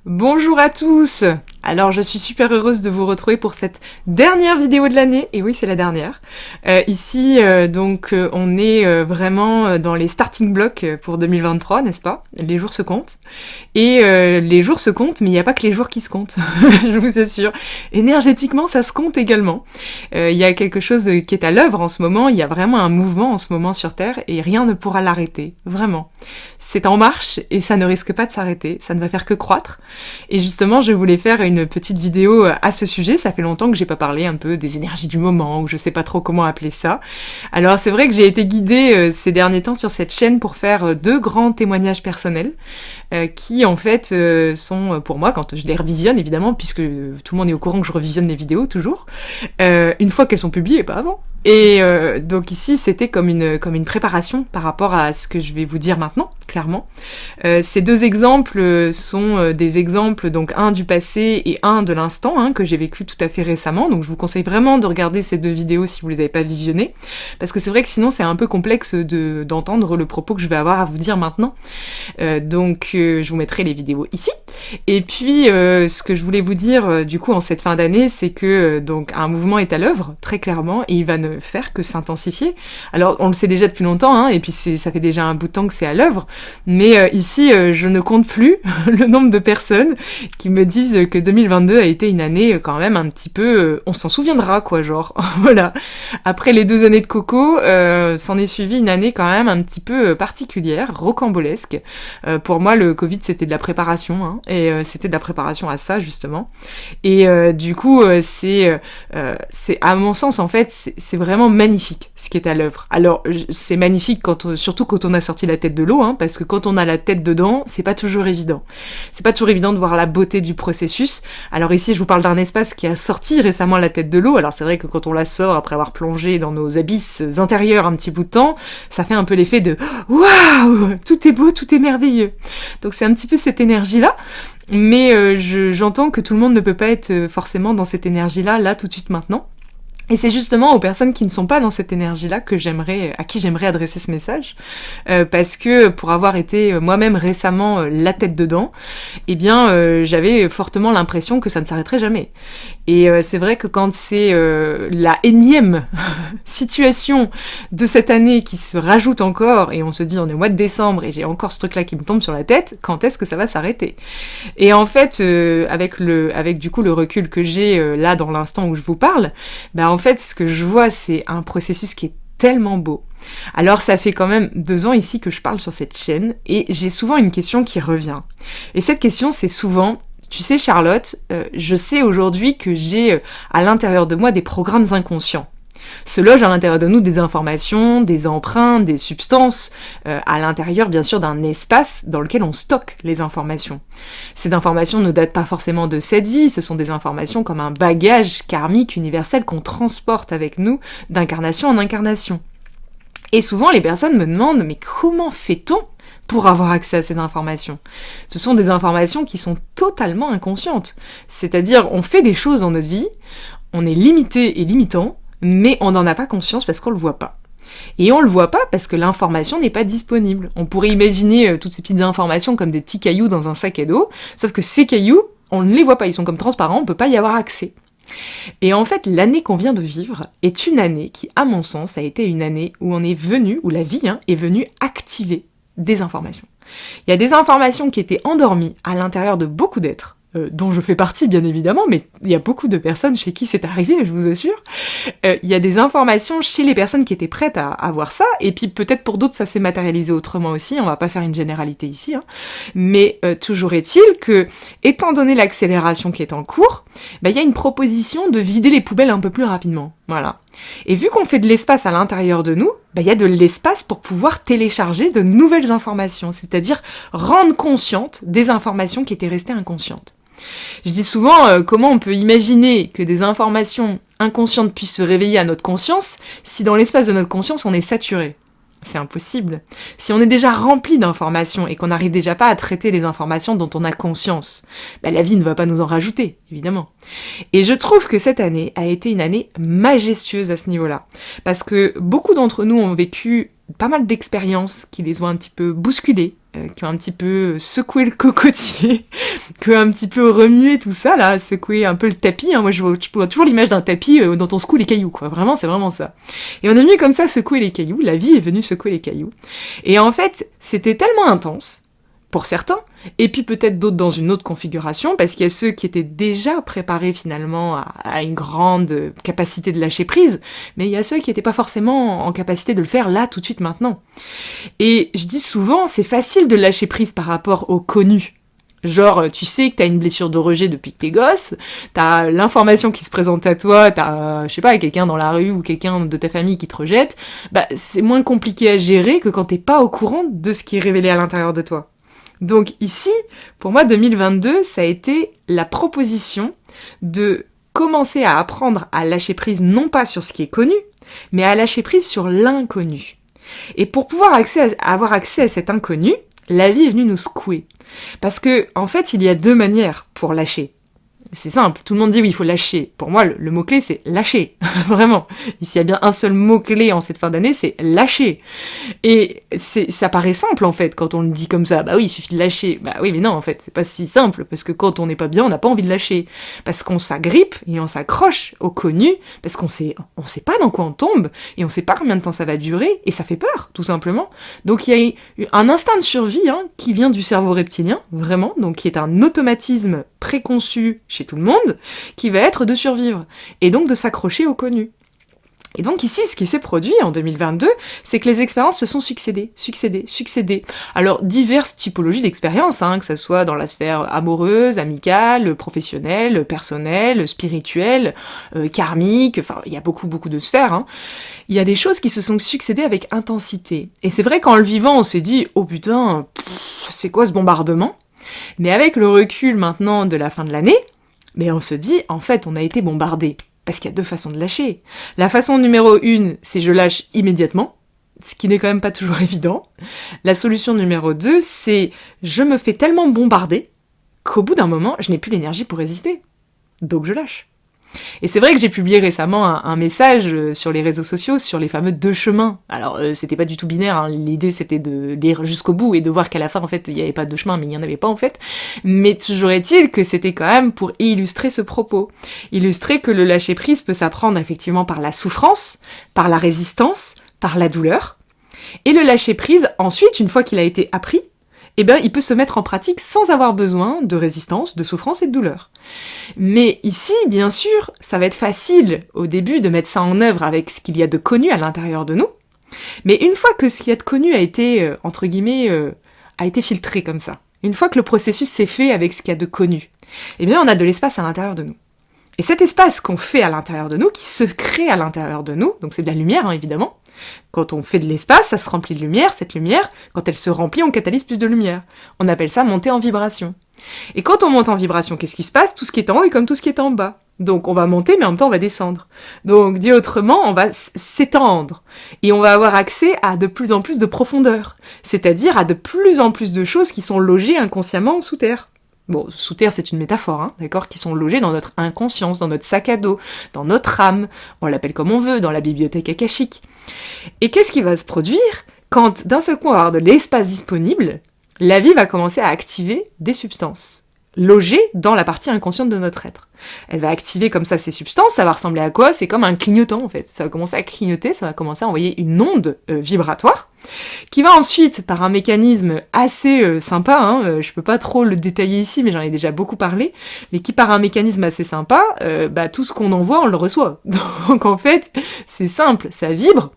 Bonjour à tous. Alors je suis super heureuse de vous retrouver pour cette dernière vidéo de l'année, et oui c'est la dernière. Ici on est vraiment dans les starting blocks pour 2023, n'est-ce pas? Les jours se comptent. Et les jours se comptent, mais il n'y a pas que les jours qui se comptent, je vous assure. Énergétiquement ça se compte également. Il y a quelque chose qui est à l'œuvre en ce moment, il y a vraiment un mouvement en ce moment sur Terre, et rien ne pourra l'arrêter, vraiment. C'est en marche, et ça ne risque pas de s'arrêter, ça ne va faire que croître. Et justement, je voulais faire une petite vidéo à ce sujet. Ça fait longtemps que j'ai pas parlé un peu des énergies du moment, ou je sais pas trop comment appeler ça. Alors c'est vrai que j'ai été guidée ces derniers temps sur cette chaîne pour faire deux grands témoignages personnels, qui en fait sont pour moi, quand je les revisionne évidemment, puisque tout le monde est au courant que je revisionne les vidéos toujours, une fois qu'elles sont publiées et pas avant. Et donc ici, c'était comme une préparation par rapport à ce que je vais vous dire maintenant, clairement. Ces deux exemples sont des exemples, donc un du passé et un de l'instant, que j'ai vécu tout à fait récemment. Donc je vous conseille vraiment de regarder ces deux vidéos si vous les avez pas visionnées, parce que c'est vrai que sinon c'est un peu complexe d'entendre le propos que je vais avoir à vous dire maintenant. Je vous mettrai les vidéos ici. Et puis ce que je voulais vous dire du coup en cette fin d'année, c'est que donc un mouvement est à l'œuvre, très clairement, et il va ne faire que s'intensifier. Alors on le sait déjà depuis longtemps, et puis ça fait déjà un bout de temps que c'est à l'œuvre, mais ici je ne compte plus le nombre de personnes qui me disent que 2022 a été une année quand même un petit peu, on s'en souviendra quoi, genre voilà. Après les 2 années de Coco, s'en est suivi une année quand même un petit peu particulière, rocambolesque. Pour moi le Covid c'était de la préparation, et c'était de la préparation à ça justement. Et du coup c'est à mon sens en fait c'est vraiment magnifique ce qui est à l'œuvre. Alors c'est magnifique surtout quand on a sorti la tête de l'eau, parce que quand on a la tête dedans, c'est pas toujours évident. C'est pas toujours évident de voir la beauté du processus. Alors ici, je vous parle d'un espace qui a sorti récemment la tête de l'eau. Alors c'est vrai que quand on la sort après avoir plongé dans nos abysses intérieurs un petit bout de temps, ça fait un peu l'effet de waouh, tout est beau, tout est merveilleux. Donc c'est un petit peu cette énergie-là. Mais j'entends que tout le monde ne peut pas être forcément dans cette énergie-là, là tout de suite maintenant. Et c'est justement aux personnes qui ne sont pas dans cette énergie-là à qui j'aimerais adresser ce message, parce que pour avoir été moi-même récemment la tête dedans, j'avais fortement l'impression que ça ne s'arrêterait jamais. Et c'est vrai que quand c'est la énième situation de cette année qui se rajoute encore, et on se dit on est au mois de décembre et j'ai encore ce truc-là qui me tombe sur la tête, quand est-ce que ça va s'arrêter? Et en fait, avec du coup le recul que j'ai là dans l'instant où je vous parle, en fait, ce que je vois, c'est un processus qui est tellement beau. Alors, ça fait quand même 2 ans ici que je parle sur cette chaîne, et j'ai souvent une question qui revient. Et cette question, c'est souvent, tu sais Charlotte, je sais aujourd'hui que j'ai à l'intérieur de moi des programmes inconscients. Se logent à l'intérieur de nous des informations, des empreintes, des substances, à l'intérieur bien sûr d'un espace dans lequel on stocke les informations. Ces informations ne datent pas forcément de cette vie, ce sont des informations comme un bagage karmique universel qu'on transporte avec nous d'incarnation en incarnation. Et souvent les personnes me demandent « mais comment fait-on pour avoir accès à ces informations ?» Ce sont des informations qui sont totalement inconscientes. C'est-à-dire on fait des choses dans notre vie, on est limité et limitant, mais on n'en a pas conscience parce qu'on le voit pas. Et on le voit pas parce que l'information n'est pas disponible. On pourrait imaginer toutes ces petites informations comme des petits cailloux dans un sac à dos, sauf que ces cailloux, on ne les voit pas, ils sont comme transparents, on peut pas y avoir accès. Et en fait, l'année qu'on vient de vivre est une année qui, à mon sens, a été une année où où la vie est venue activer des informations. Il y a des informations qui étaient endormies à l'intérieur de beaucoup d'êtres, dont je fais partie bien évidemment, mais il y a beaucoup de personnes chez qui c'est arrivé, je vous assure. Il y a des informations chez les personnes qui étaient prêtes à voir ça, et puis peut-être pour d'autres ça s'est matérialisé autrement aussi, on va pas faire une généralité ici, mais toujours est-il que, étant donné l'accélération qui est en cours, il y a une proposition de vider les poubelles un peu plus rapidement, voilà. Et vu qu'on fait de l'espace à l'intérieur de nous, il y a de l'espace pour pouvoir télécharger de nouvelles informations, c'est-à-dire rendre consciente des informations qui étaient restées inconscientes. Je dis souvent comment on peut imaginer que des informations inconscientes puissent se réveiller à notre conscience si dans l'espace de notre conscience on est saturé. C'est impossible. Si on est déjà rempli d'informations et qu'on n'arrive déjà pas à traiter les informations dont on a conscience, la vie ne va pas nous en rajouter, évidemment. Et je trouve que cette année a été une année majestueuse à ce niveau-là. Parce que beaucoup d'entre nous ont vécu pas mal d'expériences qui les ont un petit peu bousculés, qui ont un petit peu secoué le cocotier, qui ont un petit peu remué tout ça, là, secoué un peu le tapis. Hein. Moi, je vois toujours l'image d'un tapis dont on secoue les cailloux, quoi. Vraiment, c'est vraiment ça. Et on est venu comme ça secouer les cailloux. La vie est venue secouer les cailloux. Et en fait, c'était tellement intense, pour certains, et puis peut-être d'autres dans une autre configuration, parce qu'il y a ceux qui étaient déjà préparés finalement à une grande capacité de lâcher prise, mais il y a ceux qui n'étaient pas forcément en capacité de le faire là, tout de suite, maintenant. Et je dis souvent, c'est facile de lâcher prise par rapport au connu. Genre, tu sais que t'as une blessure de rejet depuis que t'es gosse, t'as l'information qui se présente à toi, t'as, je sais pas, quelqu'un dans la rue ou quelqu'un de ta famille qui te rejette, bah c'est moins compliqué à gérer que quand t'es pas au courant de ce qui est révélé à l'intérieur de toi. Donc ici, pour moi, 2022, ça a été la proposition de commencer à apprendre à lâcher prise non pas sur ce qui est connu, mais à lâcher prise sur l'inconnu. Et pour pouvoir avoir accès à cet inconnu, la vie est venue nous secouer. Parce que, en fait, il y a deux manières pour lâcher. C'est simple, tout le monde dit oui, il faut lâcher. Pour moi, le mot-clé, c'est lâcher. Vraiment. S'il y a bien un seul mot-clé en cette fin d'année, c'est lâcher. Et ça paraît simple, en fait, quand on le dit comme ça. Bah oui, il suffit de lâcher. Bah oui, mais non, en fait, c'est pas si simple. Parce que quand on n'est pas bien, on n'a pas envie de lâcher. Parce qu'on s'agrippe et on s'accroche au connu. Parce qu'on sait pas dans quoi on tombe. Et on sait pas combien de temps ça va durer. Et ça fait peur, tout simplement. Donc il y a un instinct de survie, hein, qui vient du cerveau reptilien, vraiment. Donc qui est un automatisme préconçu chez tout le monde, qui va être de survivre, et donc de s'accrocher au connu. Et donc ici, ce qui s'est produit en 2022, c'est que les expériences se sont succédées. Alors, diverses typologies d'expériences, hein, que ça soit dans la sphère amoureuse, amicale, professionnelle, personnelle, spirituelle, karmique, enfin, il y a beaucoup de sphères, hein. Il y a des choses qui se sont succédées avec intensité. Et c'est vrai qu'en le vivant, on s'est dit, oh putain, c'est quoi ce bombardement ? Mais avec le recul maintenant de la fin de l'année, mais on se dit, en fait, on a été bombardé. Parce qu'il y a deux façons de lâcher. La façon numéro 1, c'est je lâche immédiatement, ce qui n'est quand même pas toujours évident. La solution numéro 2, c'est je me fais tellement bombarder qu'au bout d'un moment, je n'ai plus l'énergie pour résister. Donc je lâche. Et c'est vrai que j'ai publié récemment un message sur les réseaux sociaux sur les fameux 2 chemins. Alors c'était pas du tout binaire, hein. L'idée c'était de lire jusqu'au bout et de voir qu'à la fin en fait il n'y avait pas 2 chemins, mais il n'y en avait pas en fait. Mais toujours est-il que c'était quand même pour illustrer ce propos. Illustrer que le lâcher prise peut s'apprendre effectivement par la souffrance, par la résistance, par la douleur. Et le lâcher prise, ensuite, une fois qu'il a été appris, eh bien, il peut se mettre en pratique sans avoir besoin de résistance, de souffrance et de douleur. Mais ici, bien sûr, ça va être facile au début de mettre ça en œuvre avec ce qu'il y a de connu à l'intérieur de nous. Mais une fois que ce qu'il y a de connu a été, entre guillemets, a été filtré comme ça, une fois que le processus s'est fait avec ce qu'il y a de connu, eh bien, on a de l'espace à l'intérieur de nous. Et cet espace qu'on fait à l'intérieur de nous, qui se crée à l'intérieur de nous, donc c'est de la lumière, hein, évidemment. Quand on fait de l'espace, ça se remplit de lumière. Cette lumière, quand elle se remplit, on catalyse plus de lumière. On appelle ça monter en vibration. Et quand on monte en vibration, qu'est-ce qui se passe ? Tout ce qui est en haut est comme tout ce qui est en bas. Donc on va monter, mais en même temps on va descendre. Donc dit autrement, on va s'étendre. Et on va avoir accès à de plus en plus de profondeur. C'est-à-dire à de plus en plus de choses qui sont logées inconsciemment sous terre. Bon, sous terre, c'est une métaphore, hein, d'accord, qui sont logées dans notre inconscience, dans notre sac à dos, dans notre âme, on l'appelle comme on veut, dans la bibliothèque akashique. Et qu'est-ce qui va se produire quand, d'un seul coup, on va avoir de l'espace disponible ? La vie va commencer à activer des substances logées dans la partie inconsciente de notre être. Elle va activer comme ça ces substances, ça va ressembler à quoi ? C'est comme un clignotant, en fait. Ça va commencer à clignoter, ça va commencer à envoyer une onde vibratoire, qui va ensuite, par un mécanisme assez sympa, hein, je peux pas trop le détailler ici, mais j'en ai déjà beaucoup parlé, mais qui par un mécanisme assez sympa, tout ce qu'on envoie, on le reçoit. Donc en fait, c'est simple, ça vibre.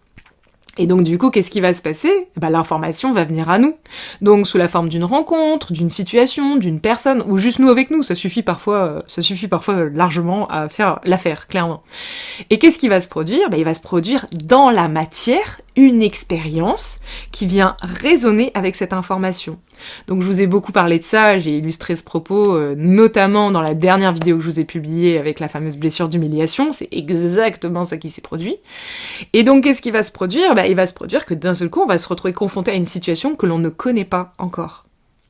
Et donc du coup, qu'est-ce qui va se passer ? L'information va venir à nous. Donc sous la forme d'une rencontre, d'une situation, d'une personne, ou juste nous avec nous, ça suffit parfois largement à faire l'affaire, clairement. Et qu'est-ce qui va se produire ? Il va se produire dans la matière une expérience qui vient résonner avec cette information. Donc je vous ai beaucoup parlé de ça, j'ai illustré ce propos notamment dans la dernière vidéo que je vous ai publiée avec la fameuse blessure d'humiliation, c'est exactement ça qui s'est produit. Et donc qu'est-ce qui va se produire ? Il va se produire que d'un seul coup on va se retrouver confronté à une situation que l'on ne connaît pas encore.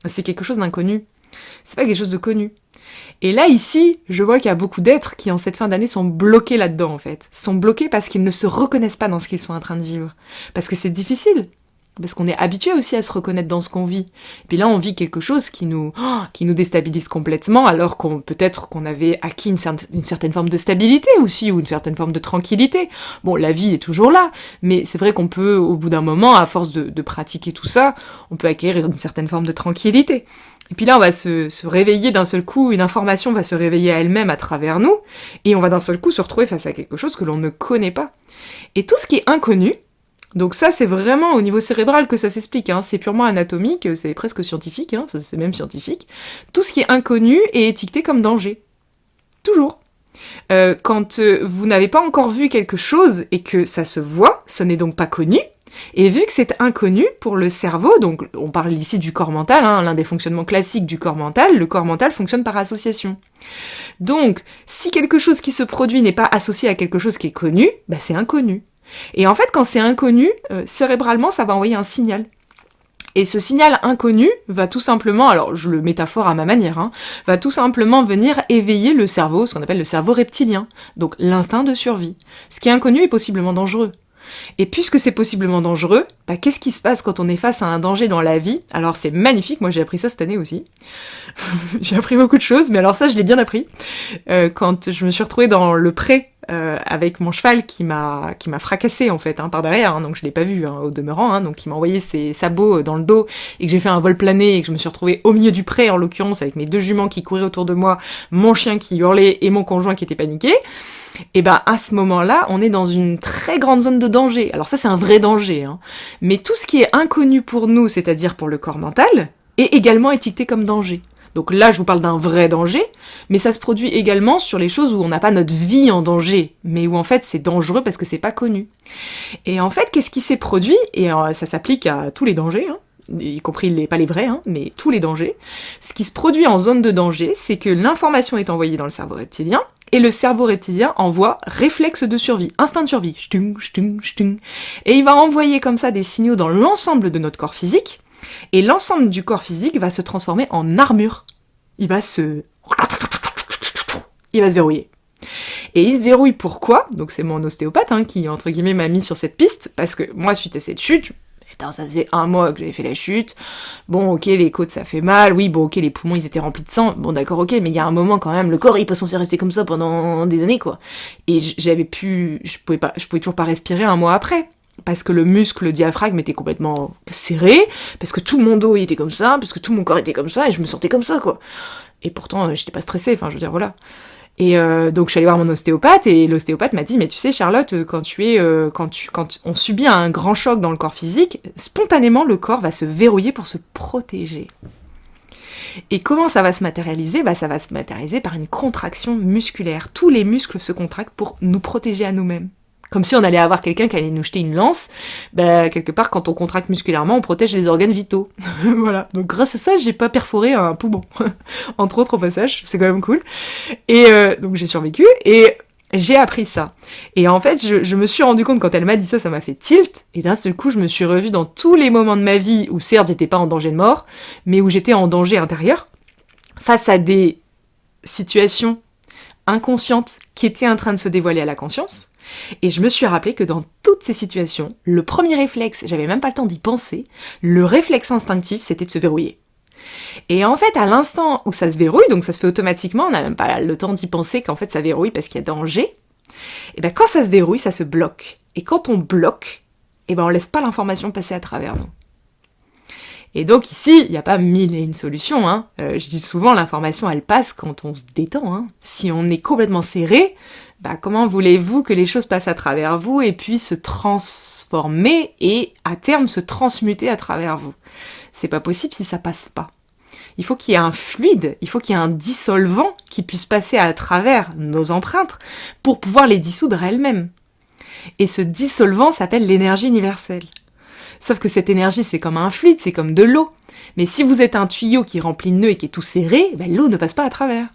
C'est quelque chose d'inconnu, c'est pas quelque chose de connu. Et là, ici, je vois qu'il y a beaucoup d'êtres qui, en cette fin d'année, sont bloqués là-dedans, en fait. Sont bloqués parce qu'ils ne se reconnaissent pas dans ce qu'ils sont en train de vivre. Parce que c'est difficile. Parce qu'on est habitué aussi à se reconnaître dans ce qu'on vit. Et puis là, on vit quelque chose qui nous déstabilise complètement, alors peut-être qu'on avait acquis une certaine forme de stabilité aussi, ou une certaine forme de tranquillité. Bon, la vie est toujours là, mais c'est vrai qu'on peut, au bout d'un moment, à force de pratiquer tout ça, on peut acquérir une certaine forme de tranquillité. Et puis là, on va se réveiller d'un seul coup, une information va se réveiller à elle-même à travers nous, et on va d'un seul coup se retrouver face à quelque chose que l'on ne connaît pas. Et tout ce qui est inconnu, donc ça, c'est vraiment au niveau cérébral que ça s'explique, hein. C'est purement anatomique, c'est presque scientifique, hein. Enfin, c'est même scientifique. Tout ce qui est inconnu est étiqueté comme danger. Toujours. Quand vous n'avez pas encore vu quelque chose et que ça se voit, ce n'est donc pas connu. Et vu que c'est inconnu pour le cerveau, donc on parle ici du corps mental, hein, l'un des fonctionnements classiques du corps mental, le corps mental fonctionne par association. Donc, si quelque chose qui se produit n'est pas associé à quelque chose qui est connu, bah c'est inconnu. Et en fait, quand c'est inconnu, cérébralement, ça va envoyer un signal. Et ce signal inconnu va tout simplement, alors je le métaphore à ma manière, hein, va tout simplement venir éveiller le cerveau, ce qu'on appelle le cerveau reptilien, donc l'instinct de survie. Ce qui est inconnu est possiblement dangereux. Et puisque c'est possiblement dangereux, bah qu'est-ce qui se passe quand on est face à un danger dans la vie? Alors c'est magnifique, moi j'ai appris ça cette année aussi. J'ai appris beaucoup de choses, mais alors ça je l'ai bien appris. Quand je me suis retrouvée dans le pré avec mon cheval qui m'a fracassé en fait, hein, par derrière, hein, donc je l'ai pas vu, hein, au demeurant, hein, donc il m'a envoyé ses sabots dans le dos et que j'ai fait un vol plané et que je me suis retrouvée au milieu du pré en l'occurrence avec mes 2 juments qui couraient autour de moi, mon chien qui hurlait et mon conjoint qui était paniqué. Et ben à ce moment-là, on est dans une très grande zone de danger. Alors ça c'est un vrai danger, hein. Mais tout ce qui est inconnu pour nous, c'est-à-dire pour le corps mental, est également étiqueté comme danger. Donc là, je vous parle d'un vrai danger, mais ça se produit également sur les choses où on n'a pas notre vie en danger, mais où en fait c'est dangereux parce que c'est pas connu. Et en fait, qu'est-ce qui s'est produit? Et ça s'applique à tous les dangers, hein, y compris pas les vrais, hein, mais tous les dangers. Ce qui se produit en zone de danger, c'est que l'information est envoyée dans le cerveau reptilien, et le cerveau reptilien envoie réflexe de survie, instinct de survie, ch'tung, ch'tung, ch'tung. Et il va envoyer comme ça des signaux dans l'ensemble de notre corps physique, et l'ensemble du corps physique va se transformer en armure. Il va se verrouiller. Et il se verrouille pourquoi? Donc c'est mon ostéopathe, hein, qui, entre guillemets, m'a mis sur cette piste, parce que moi, suite à cette chute, ça faisait 1 mois que j'avais fait la chute. Bon, ok, les côtes, ça fait mal. Oui, bon, ok, les poumons, ils étaient remplis de sang. Bon, d'accord, ok, mais il y a un moment, quand même, le corps, il peut censé rester comme ça pendant des années, quoi. Et je pouvais toujours pas respirer 1 mois après. Parce que le muscle, le diaphragme était complètement serré, parce que tout mon dos, il était comme ça, parce que tout mon corps était comme ça, et je me sentais comme ça, quoi. Et pourtant, j'étais pas stressée, enfin, je veux dire, voilà. Et donc je suis allée voir mon ostéopathe et l'ostéopathe m'a dit mais tu sais Charlotte, quand on subit un grand choc dans le corps physique, spontanément le corps va se verrouiller pour se protéger. Et comment ça va se matérialiser? Bah ça va se matérialiser par une contraction musculaire. Tous les muscles se contractent pour nous protéger à nous-mêmes. Comme si on allait avoir quelqu'un qui allait nous jeter une lance, bah quelque part quand on contracte musculairement, on protège les organes vitaux. Voilà. Donc grâce à ça, j'ai pas perforé un poumon, entre autres au passage, c'est quand même cool. Et donc j'ai survécu et j'ai appris ça. Et en fait, je me suis rendu compte quand elle m'a dit ça, ça m'a fait tilt. Et d'un seul coup, je me suis revue dans tous les moments de ma vie où certes j'étais pas en danger de mort, mais où j'étais en danger intérieur, face à des situations inconscientes qui étaient en train de se dévoiler à la conscience. Et je me suis rappelé que dans toutes ces situations, le premier réflexe, j'avais même pas le temps d'y penser, le réflexe instinctif, c'était de se verrouiller. Et en fait, à l'instant où ça se verrouille, donc ça se fait automatiquement, on n'a même pas le temps d'y penser qu'en fait ça verrouille parce qu'il y a danger, et ben quand ça se verrouille, ça se bloque. Et quand on bloque, et ben on laisse pas l'information passer à travers nous. Et donc ici, il n'y a pas 1001 solutions, hein. Je dis souvent, l'information, elle passe quand on se détend, hein. Si on est complètement serré, bah comment voulez-vous que les choses passent à travers vous et puissent se transformer et à terme se transmuter à travers vous? C'est pas possible si ça passe pas. Il faut qu'il y ait un fluide, il faut qu'il y ait un dissolvant qui puisse passer à travers nos empreintes pour pouvoir les dissoudre elles-mêmes. Et ce dissolvant s'appelle l'énergie universelle. Sauf que cette énergie, c'est comme un fluide, c'est comme de l'eau. Mais si vous êtes un tuyau qui est rempli de nœuds et qui est tout serré, ben l'eau ne passe pas à travers.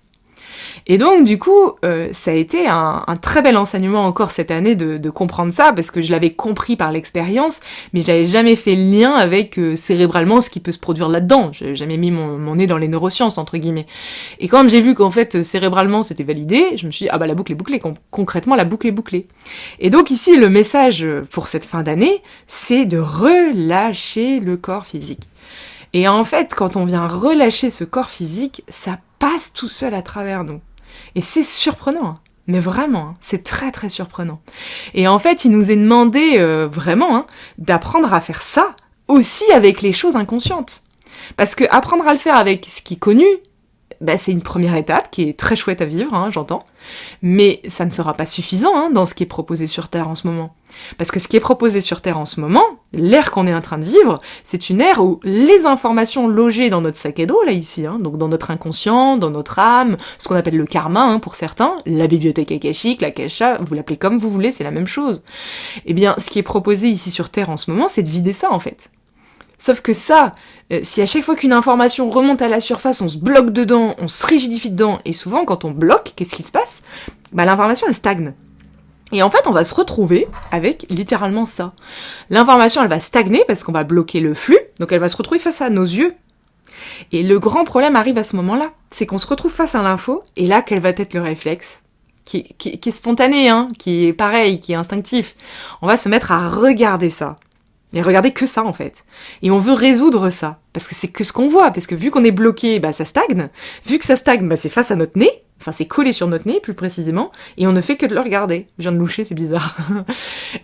Et donc, du coup, ça a été un très bel enseignement encore cette année de comprendre ça, parce que je l'avais compris par l'expérience, mais j'avais jamais fait le lien avec cérébralement ce qui peut se produire là-dedans. J'avais jamais mis mon nez dans les neurosciences, entre guillemets. Et quand j'ai vu qu'en fait, cérébralement, c'était validé, je me suis dit, ah bah la boucle est bouclée, concrètement, la boucle est bouclée. Et donc ici, le message pour cette fin d'année, c'est de relâcher le corps physique. Et en fait, quand on vient relâcher ce corps physique, ça passe tout seul à travers nous. Et c'est surprenant, hein. Mais vraiment, hein, c'est très très surprenant. Et en fait, il nous est demandé vraiment d'apprendre à faire ça aussi avec les choses inconscientes. Parce que apprendre à le faire avec ce qui est connu, c'est une première étape qui est très chouette à vivre, hein, j'entends. Mais ça ne sera pas suffisant dans ce qui est proposé sur Terre en ce moment. Parce que ce qui est proposé sur Terre en ce moment, l'ère qu'on est en train de vivre, c'est une ère où les informations logées dans notre sac à dos, là ici, donc dans notre inconscient, dans notre âme, ce qu'on appelle le karma pour certains, la bibliothèque akashique, l'akasha, vous l'appelez comme vous voulez, c'est la même chose. Eh bien, ce qui est proposé ici sur Terre en ce moment, c'est de vider ça en fait. Sauf que ça, si à chaque fois qu'une information remonte à la surface, on se bloque dedans, on se rigidifie dedans, et souvent quand on bloque, qu'est-ce qui se passe ? L'information elle stagne. Et en fait, on va se retrouver avec littéralement ça. L'information elle va stagner parce qu'on va bloquer le flux, donc elle va se retrouver face à nos yeux. Et le grand problème arrive à ce moment-là, c'est qu'on se retrouve face à l'info, et là quel va être le réflexe qui est spontané, qui est pareil, qui est instinctif. On va se mettre à regarder ça. Et regardez que ça, en fait. Et on veut résoudre ça. Parce que c'est que ce qu'on voit. Parce que vu qu'on est bloqué, ça stagne. Vu que ça stagne, c'est face à notre nez. Enfin, c'est collé sur notre nez, plus précisément. Et on ne fait que de le regarder. Je viens de loucher, c'est bizarre.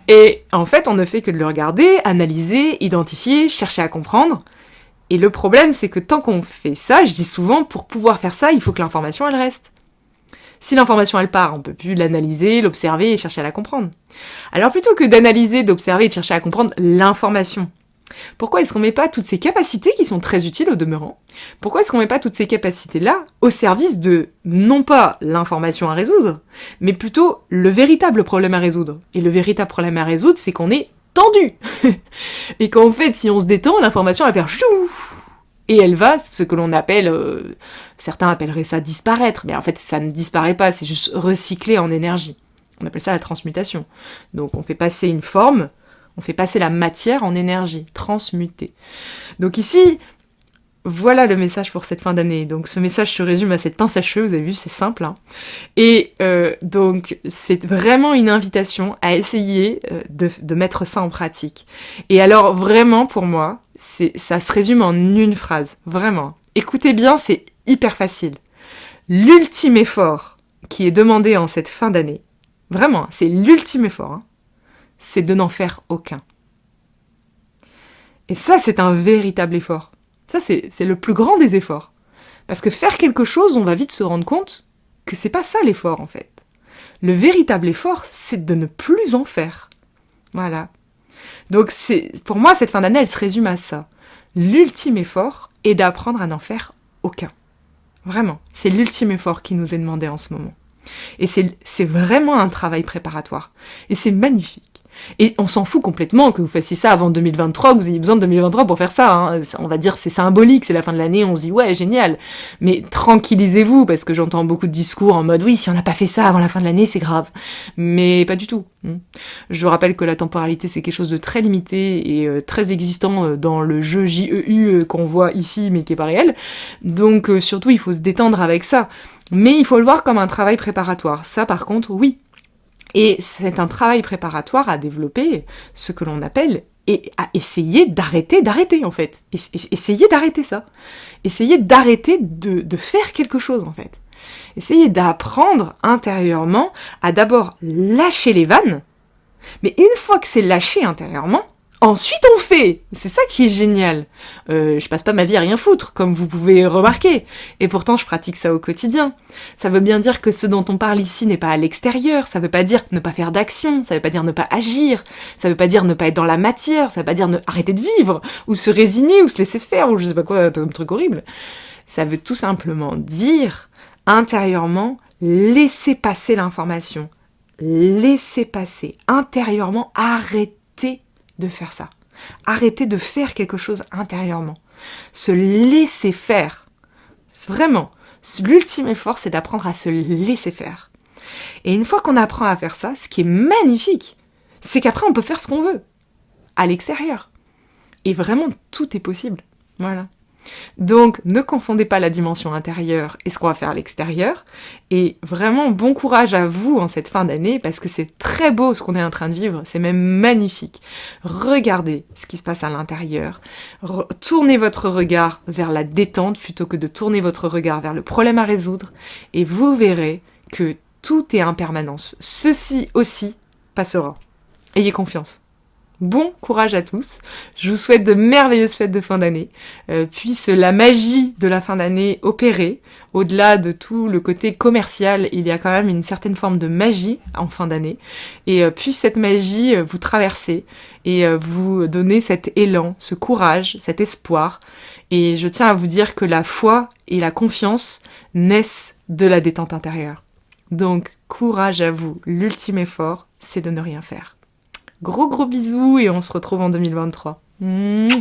Et en fait, on ne fait que de le regarder, analyser, identifier, chercher à comprendre. Et le problème, c'est que tant qu'on fait ça, je dis souvent, pour pouvoir faire ça, il faut que l'information, elle reste. Si l'information elle part, on peut plus l'analyser, l'observer et chercher à la comprendre. Alors plutôt que d'analyser, d'observer et de chercher à comprendre l'information, pourquoi est-ce qu'on met pas toutes ces capacités qui sont très utiles au demeurant ? Pourquoi est-ce qu'on met pas toutes ces capacités-là au service de, non pas l'information à résoudre, mais plutôt le véritable problème à résoudre ? Et le véritable problème à résoudre, c'est qu'on est tendu. Et qu'en fait, si on se détend, l'information va faire chou. Et elle va, ce que l'on appelle, certains appelleraient ça disparaître, mais en fait ça ne disparaît pas, c'est juste recyclé en énergie. On appelle ça la transmutation. Donc on fait passer une forme, on fait passer la matière en énergie, transmutée. Donc ici, voilà le message pour cette fin d'année. Donc ce message se résume à cette pince à cheveux, vous avez vu, c'est simple. Et donc c'est vraiment une invitation à essayer de mettre ça en pratique. Et alors vraiment pour moi, ça se résume en une phrase, vraiment. Écoutez bien, c'est hyper facile. L'ultime effort qui est demandé en cette fin d'année, vraiment, c'est l'ultime effort, c'est de n'en faire aucun. Et ça, c'est un véritable effort. Ça, c'est le plus grand des efforts. Parce que faire quelque chose, on va vite se rendre compte que c'est pas ça l'effort, en fait. Le véritable effort, c'est de ne plus en faire. Voilà. Donc pour moi, cette fin d'année, elle se résume à ça. L'ultime effort est d'apprendre à n'en faire aucun. Vraiment, c'est l'ultime effort qui nous est demandé en ce moment. Et c'est vraiment un travail préparatoire. Et c'est magnifique. Et on s'en fout complètement que vous fassiez ça avant 2023, que vous ayez besoin de 2023 pour faire ça. On va dire c'est symbolique, c'est la fin de l'année, on se dit ouais, génial. Mais tranquillisez-vous, parce que j'entends beaucoup de discours en mode oui, si on n'a pas fait ça avant la fin de l'année, c'est grave. Mais pas du tout. Je rappelle que la temporalité, c'est quelque chose de très limité et très existant dans le jeu JEU qu'on voit ici, mais qui est pas réel. Donc surtout, il faut se détendre avec ça. Mais il faut le voir comme un travail préparatoire. Ça, par contre, oui. Et c'est un travail préparatoire à développer ce que l'on appelle et à essayer d'arrêter, en fait. Essayez d'arrêter ça. Essayez d'arrêter de faire quelque chose, en fait. Essayez d'apprendre intérieurement à d'abord lâcher les vannes, mais une fois que c'est lâché intérieurement, ensuite on fait. C'est ça qui est génial. Je passe pas ma vie à rien foutre, comme vous pouvez remarquer. Et pourtant, je pratique ça au quotidien. Ça veut bien dire que ce dont on parle ici n'est pas à l'extérieur. Ça veut pas dire ne pas faire d'action. Ça veut pas dire ne pas agir. Ça veut pas dire ne pas être dans la matière. Ça veut pas dire arrêter de vivre. Ou se résigner, ou se laisser faire, ou je sais pas quoi, un truc horrible. Ça veut tout simplement dire, intérieurement, laisser passer l'information. Laisser passer. Intérieurement, arrêter de faire ça. Arrêter de faire quelque chose intérieurement. Se laisser faire. Vraiment. L'ultime effort, c'est d'apprendre à se laisser faire. Et une fois qu'on apprend à faire ça, ce qui est magnifique, c'est qu'après on peut faire ce qu'on veut, à l'extérieur. Et vraiment, tout est possible. Voilà. Donc, ne confondez pas la dimension intérieure et ce qu'on va faire à l'extérieur. Et vraiment, bon courage à vous en cette fin d'année, parce que c'est très beau ce qu'on est en train de vivre, c'est même magnifique. Regardez ce qui se passe à l'intérieur. Tournez votre regard vers la détente plutôt que de tourner votre regard vers le problème à résoudre. Et vous verrez que tout est impermanence. Ceci aussi passera. Ayez confiance. Bon courage à tous, je vous souhaite de merveilleuses fêtes de fin d'année, puisse la magie de la fin d'année opérer, au-delà de tout le côté commercial, il y a quand même une certaine forme de magie en fin d'année, et puisse cette magie vous traverser et vous donner cet élan, ce courage, cet espoir, et je tiens à vous dire que la foi et la confiance naissent de la détente intérieure. Donc courage à vous, l'ultime effort, c'est de ne rien faire. Gros bisous et on se retrouve en 2023. Mouah.